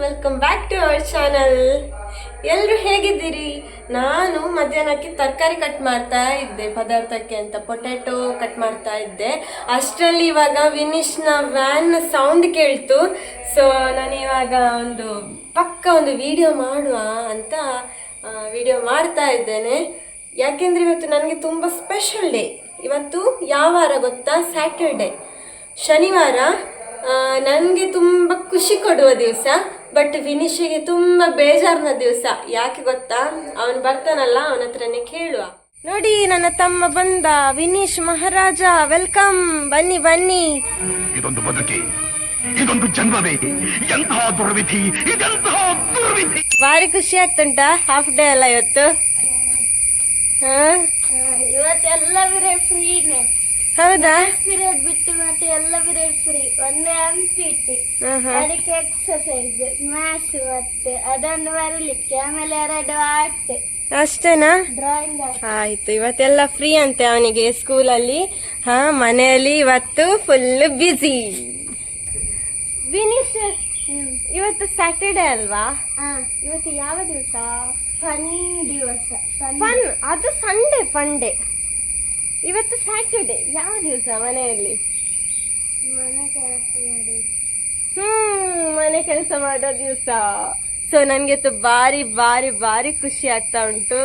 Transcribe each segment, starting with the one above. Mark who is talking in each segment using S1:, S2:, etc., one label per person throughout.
S1: Welcome back to our channel. ಎಲ್ಲರೂ ಹೇಗಿದ್ದೀರಿ? ನಾನು ಮಧ್ಯಾಹ್ನಕ್ಕೆ ತರಕಾರಿ ಕಟ್ ಮಾಡ್ತಾ ಇದ್ದೆ, ಪದಾರ್ಥಕ್ಕೆ ಅಂತ ಪೊಟ್ಯಾಟೊ ಕಟ್ ಮಾಡ್ತಾ ಇದ್ದೆ. ಅಷ್ಟರಲ್ಲಿ ಇವಾಗ ವಿನಿಶ್ನ ವ್ಯಾನ್ ಸೌಂಡ್ ಕೇಳ್ತು. ಸೊ ನಾನು ಇವಾಗ ಒಂದು ವಿಡಿಯೋ ಮಾಡುವ ಅಂತ ವಿಡಿಯೋ ಮಾಡ್ತಾ ಇದ್ದೇನೆ. ಯಾಕೆಂದರೆ ಇವತ್ತು ನನಗೆ ತುಂಬ ಸ್ಪೆಷಲ್ ಡೇ. ಇವತ್ತು ಯಾವ ವಾರ ಗೊತ್ತಾ? ಸ್ಯಾಟರ್ಡೆ, ಶನಿವಾರ. ನನಗೆ ತುಂಬ ಖುಷಿ ಕೊಡುವ ದಿವಸ, ಬಟ್ ವಿನಿಶಿಗೆ ತುಂಬ ಬೇಜಾರಿನ ದಿವಸ. ಯಾಕೆ ಗೊತ್ತಾ? ಅವನು ಬರ್ತಾನಲ್ಲ, ಅವನ ಹತ್ರನೇ ಕೇಳುವ. ನೋಡಿ, ನನ್ನ ತಮ್ಮ ಬಂದ, ವಿನೀಶ್ ಮಹಾರಾಜ. ವೆಲ್ಕಮ್, ಬನ್ನಿ ಬನ್ನಿ.
S2: ಇದೊಂದು ಬದುಕಿ, ಇದೊಂದು ಜನ್ಮವೇ, ಎಂತಹ ದುರ್ವಿಧಿ, ಇದೆಂತಹ ದುರ್ವಿಧಿ.
S1: ಭಾರಿ ಖುಷಿ ಆಗ್ತುಂಟಾ? ಹಾಫ್ ಡೇ ಅಲ್ಲ ಇವತ್ತು?
S3: ಇವತ್ತೆಲ್ಲ ಪೀರಿಯಡ್ ಫ್ರೀನೇ.
S1: ಹೌದಾ?
S3: ಪೀರಿಯಡ್ ಬಿಟ್ಟು ಮತ್ತೆ ಎಲ್ಲ ಪೀರಿಯಡ್ ಫ್ರೀ. ಒಂದೇ MPT, ಅದಕ್ಕೆ ಎಕ್ಸರ್ಸೈಸ್, ಮ್ಯಾಥ್ಸ್, ಮತ್ತೆ ಅದನ್ನು ಬರಲಿಕ್ಕೆ, ಆಮೇಲೆ 2 ಆರ್ಟ್.
S1: ಅಷ್ಟೇನಾ?
S3: ಡ್ರಾಯಿಂಗ್.
S1: ಆಯ್ತು, ಇವತ್ತೆಲ್ಲ ಫ್ರೀ ಅಂತೆ ಅವನಿಗೆ ಸ್ಕೂಲಲ್ಲಿ. ಮನೆಯಲ್ಲಿ ಇವತ್ತು ಫುಲ್ ಬ್ಯುಸಿ. ವಿನೀಶ್, ಇವತ್ತು ಸ್ಯಾಟರ್ಡೆ ಅಲ್ವಾ? ಇವತ್ತು ಯಾವ ದಿವಸ?
S3: ಫನ್ ದಿವಸ.
S1: ಫನ್, ಅದು ಸಂಡೇ ಫನ್ ಡೇ. ಇವತ್ತು ಸ್ಯಾಟರ್ಡೆ, ಯಾವ ದಿವಸ? ಮನೆಯಲ್ಲಿ
S3: ಮನೆ ಕೆಲಸ ಮಾಡಿ.
S1: ಮನೆ ಕೆಲಸ ಮಾಡೋ ದಿವಸ. ಸೊ ನನಗೆ ಭಾರಿ ಭಾರಿ ಭಾರಿ ಖುಷಿ ಆಗ್ತಾ ಉಂಟು.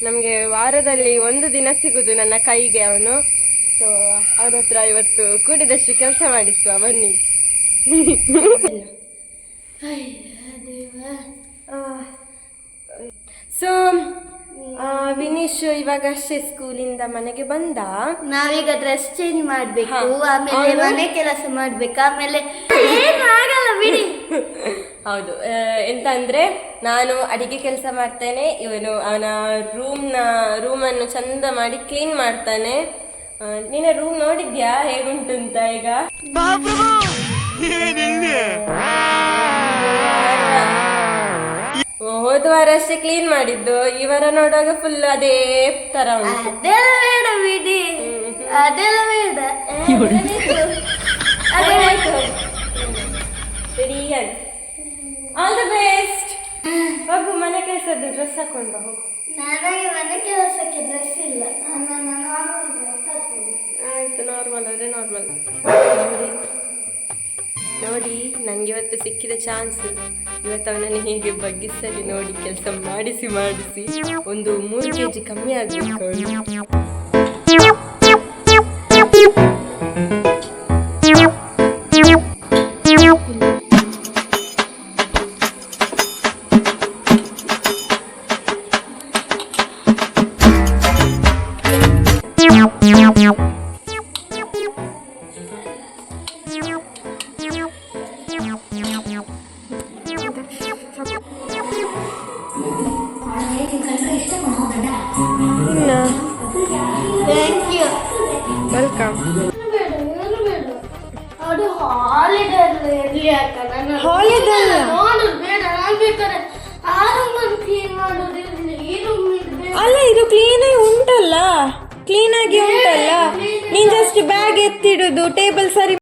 S1: ನಮ್ಗೆ ವಾರದಲ್ಲಿ ಒಂದು ದಿನ ಸಿಗುದು ನನ್ನ ಕೈಗೆ ಅವನು. ಸೊ ಅವನ ಹತ್ರ ಇವತ್ತು ಕೂಡಿದಷ್ಟು ಕೆಲಸ ಮಾಡಿಸುವ, ಬನ್ನಿ. ಸೊ ವಿನೀಶ್ ಇವಾಗ ಅಷ್ಟೇ ಸ್ಕೂಲಿಂದ ಮನೆಗೆ ಬಂದ.
S3: ನಾವೀಗ ಡ್ರೆಸ್ ಚೇಂಜ್ ಮಾಡ್ಬೇಕು, ಆಮೇಲೆ ಮನೆ ಕೆಲಸ ಮಾಡ್ಬೇಕು, ಆಮೇಲೆ ಏನು ಆಗಲ್ಲ ಬಿಡಿ.
S1: ಹೌದು, ಎಂತ ಅಂದ್ರೆ ನಾನು ಅಡಿಗೆ ಕೆಲಸ ಮಾಡ್ತೇನೆ, ಇವನು ಅವನ ರೂಮನ್ನು ಚಂದ ಮಾಡಿ ಕ್ಲೀನ್ ಮಾಡ್ತಾನೆ. ನಿನ್ನ ರೂಮ್ ನೋಡಿದ್ಯಾ ಹೇಗುಂಟು ಅಂತ? ಈಗ ಹೋದ ವಾರ ಅಷ್ಟೇ ಕ್ಲೀನ್ ಮಾಡಿದ್ದು, ಈ ವಾರ ನೋಡುವಾಗ ಫುಲ್ ಅದೇ ತರ ಉಂಟು.
S3: ಅದೆಲ್ಲ ಬೇಡ ಬಿಡಿ, ಅದೆಲ್ಲ ಬೇಡ.
S1: All the best. ಹೋಗು, ಮನೆ ಕೆಲಸದ್ದು ಡ್ರೆಸ್ ಹಾಕೊಂಡು ಹೋಗು.
S3: ನನಗೆ ಮನೆ ಕೆಲಸಕ್ಕೆ ಡ್ರೆಸ್ ಇಲ್ಲ.
S1: ಆಯ್ತು, ನಾರ್ಮಲ್ ಆದರೆ ನಾರ್ಮಲ್. ನೋಡಿ, ನನಗೆ ಇವತ್ತು ಸಿಕ್ಕಿದ ಚಾನ್ಸ್. ಇವತ್ತು ಅವನನ್ನು ಹೇಗೆ ಬಗ್ಗಿಸಲಿ ನೋಡಿ, ಕೆಲಸ ಮಾಡಿಸಿ ಒಂದು 3 kg ಕಮ್ಮಿ ಆಗಬೇಕು ಅವನು.
S3: Thank you,
S1: welcome.
S3: ಅದು ಹಾಲಿಡೇ ಇರಲಿ ಅಕ್ಕ. ನನ್ನ
S1: ಹಾಲಿಡೇ
S3: ನೋಡುದು ಬೇಡ, ನಾನು ಬೇಕಾದ್ರೆ ಆ ರೂಮನ್ನು ಕ್ಲೀನ್ ಮಾಡೋದು ಇರಲಿ, ಈ ರೂಮ್ ಇರಬೇಕು.
S1: ಅಲ್ಲ, ಇದು ಕ್ಲೀನ್ ಆಗಿ ಉಂಟಲ್ಲ, ಕ್ಲೀನ್ ಆಗಿ ಉಂಟಲ್ಲ. ನೀನ್ ಜಸ್ಟ್ ಬ್ಯಾಗ್ ಎತ್ತಿಡುದು, ಟೇಬಲ್ ಸರಿ.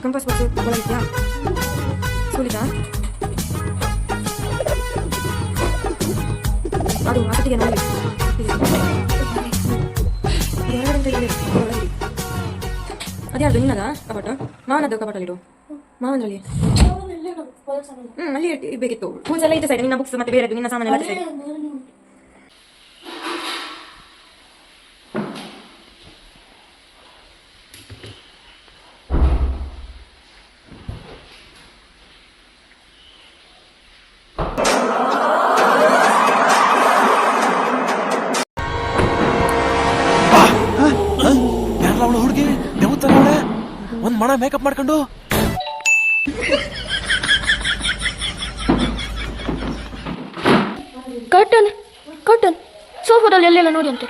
S1: ಕಂಪಾಸ್ ಬಾಕ್ಸ್ ಒಳಗಿದ್ಯಾ? ಸೂಲಿದಾ? ಅದು ಆಸಕ್ತಿಗೆ ನೋಡಿ. ಅದ್ಯಾರ್ದು? ನಿನ್ನದ ಕಪಾಟ? ಮಾವನದ್ದು ಕಪಾಟಲ್ಲಿಡು. ಮಾವನಲ್ಲಿ ಅಲ್ಲಿ ಇರ್ಬೇಕಿತ್ತು. ಟೂಲ್ಸ್ ಎಲ್ಲ ಇದೆ ಸೈಡ್, ನಿನ್ನ ಬುಕ್ಸ್ ಮತ್ತೆ ಬೇರೆ ನಿನ್ನ ಸಾಮಾನೆಲ್ಲ ಸೈಡ್.
S4: ಹೋಗೋಣ ಮೇಕಪ್ ಮಾಡ್ಕೊಂಡು.
S3: ಕರ್ಟನ್ ಕರ್ಟನ್ ಸೋಫಾದಲ್ಲಿ ಎಲ್ಲೆಲ್ಲ ನೋಡಿ ಅಂತೆ.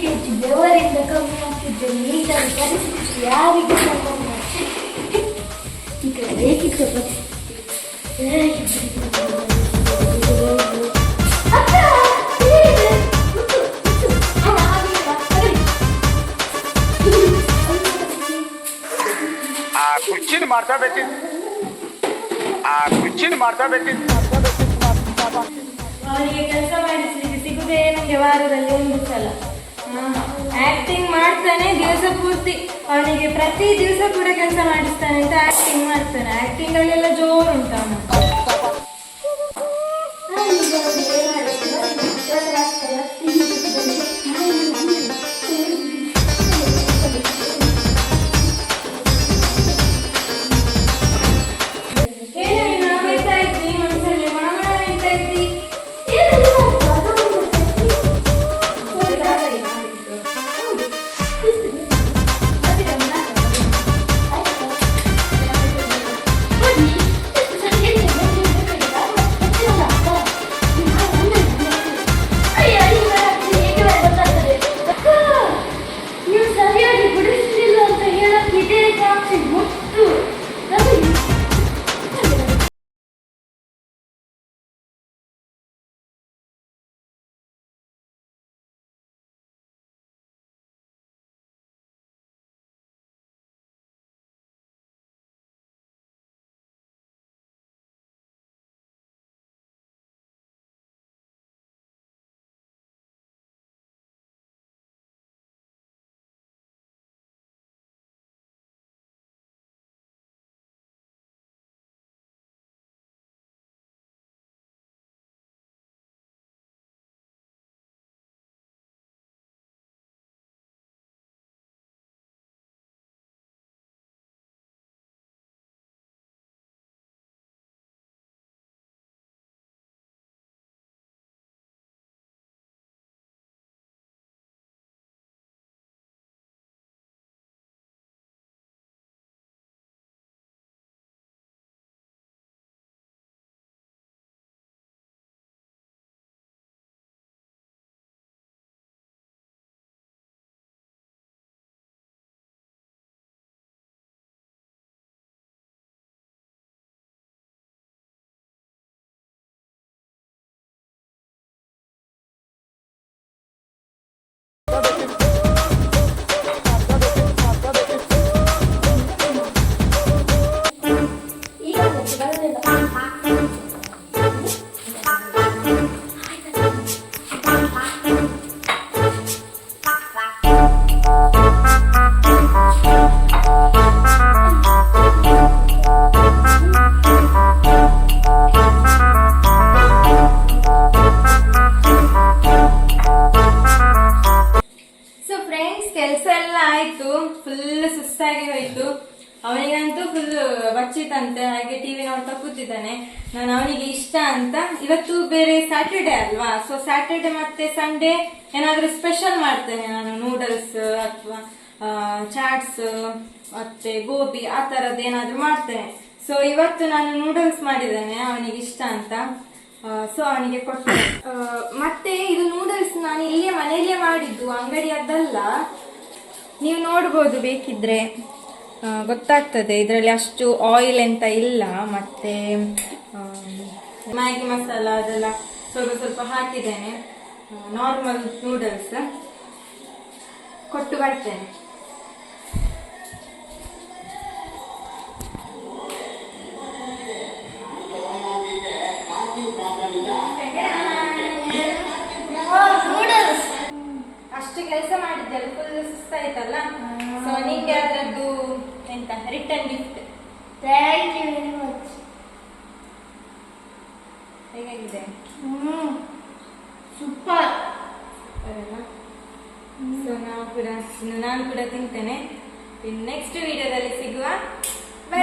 S3: ಕೆಜಿ ಬೆವರಿಂದ ಕಮ್ಮಿ ಆಗ್ತಿದ್ದೆ. ನೀಟಾಗಿ ಪರಿಸ್ಥಿತಿ ಯಾರಿಗೆ ಈ ಕಡೆ ಬೇಕಿತ್ತು
S4: ಕುರ್ಚಿನ ಮಾಡ್ತಾ ಬೇಕಿತ್ತು
S1: ಅವನಿಗೆ ಕೆಲಸ ಮಾಡಿಸ್ಲಿಕ್ಕೆ ಸಿಗುದೇ ನನಗೆ ವಾರದಲ್ಲಿ ಒಂದು ಸಲ. ಆಕ್ಟಿಂಗ್ ಮಾಡ್ತಾನೆ ದಿವಸ ಪೂರ್ತಿ. ಅವನಿಗೆ ಪ್ರತಿ ದಿವಸ ಕೂಡ ಕೆಲಸ ಮಾಡಿಸ್ತಾನೆ ಅಂತ ಆಕ್ಟಿಂಗ್ ಮಾಡ್ತಾನೆ. ಆಕ್ಟಿಂಗ್ ಅಲ್ಲೆಲ್ಲ ಜೋರು ಉಂಟು ಅವನು. ಕೆಲಸ ಎಲ್ಲ ಆಯ್ತು. ಫುಲ್ ಸುಸ್ತಾಗಿ ಹೋಯ್ತು. ಅವನಿಗಂತೂ ಫುಲ್ ಬಚ್ಚಿತಂತೆ, ಹಾಗೆ ಟಿವಿ ನೋಡ್ತಾ ಕೂತಿದ್ದಾನೆ. ನಾನು ಅವನಿಗೆ ಇಷ್ಟ ಅಂತ ಇವತ್ತು ಬೇರೆ ಸ್ಯಾಟರ್ಡೆ ಅಲ್ವಾ, ಸೊ ಸ್ಯಾಟರ್ಡೆ ಮತ್ತೆ ಸಂಡೇ ಏನಾದ್ರೂ ಸ್ಪೆಷಲ್ ಮಾಡ್ತೇನೆ ನಾನು. ನೂಡಲ್ಸ್ ಅಥವಾ ಚಾಟ್ಸ್ ಮತ್ತೆ ಗೋಬಿ ಆ ತರದ್ದು ಏನಾದ್ರೂ ಮಾಡ್ತೇನೆ. ಸೊ ಇವತ್ತು ನಾನು ನೂಡಲ್ಸ್ ಮಾಡಿದ್ದೇನೆ ಅವನಿಗೆ ಇಷ್ಟ ಅಂತ. ಸೊ ಅವನಿಗೆ ಕೊಟ್ಟೆ. ಮತ್ತೆ ಇದು ನೂಡಲ್ಸ್ ನಾನು ಇಲ್ಲೇ ಮನೆಯಲ್ಲೇ ಮಾಡಿದ್ದು, ಅಂಗಡಿಯದ್ದಲ್ಲ. ನೀವು ನೋಡ್ಬೋದು ಬೇಕಿದ್ರೆ, ಗೊತ್ತಾಗ್ತದೆ. ಇದರಲ್ಲಿ ಅಷ್ಟು ಆಯಿಲ್ ಎಂತ ಇಲ್ಲ. ಮತ್ತೆ ಮ್ಯಾಗಿ ಮಸಾಲ ಅದೆಲ್ಲ ಸ್ವಲ್ಪ ಸ್ವಲ್ಪ ಹಾಕಿದ್ದೇನೆ. ನಾರ್ಮಲ್ ನೂಡಲ್ಸ್ ಕೊಟ್ಟು ಬರ್ತೇನೆ. ಅಷ್ಟು ಕೆಲಸ ಮಾಡಿದ್ದೆಲ್ಲ ಫುಲ್ ಸುಸ್ತಾಯ್ತಲ್ಲ. ಸೊ ನಿಂಗೆ ಅದರದ್ದು ಎಂತ return gift.
S3: Thank you very much.
S1: ಹೇಗಾಗಿದೆ?
S3: ಸೂಪರ್.
S1: ಸೊ ನಾನು ಕೂಡ ತಿಂತೇನೆ. ನೆಕ್ಸ್ಟ್ ವಿಡಿಯೋದಲ್ಲಿ ಸಿಗುವ. ಬೈ.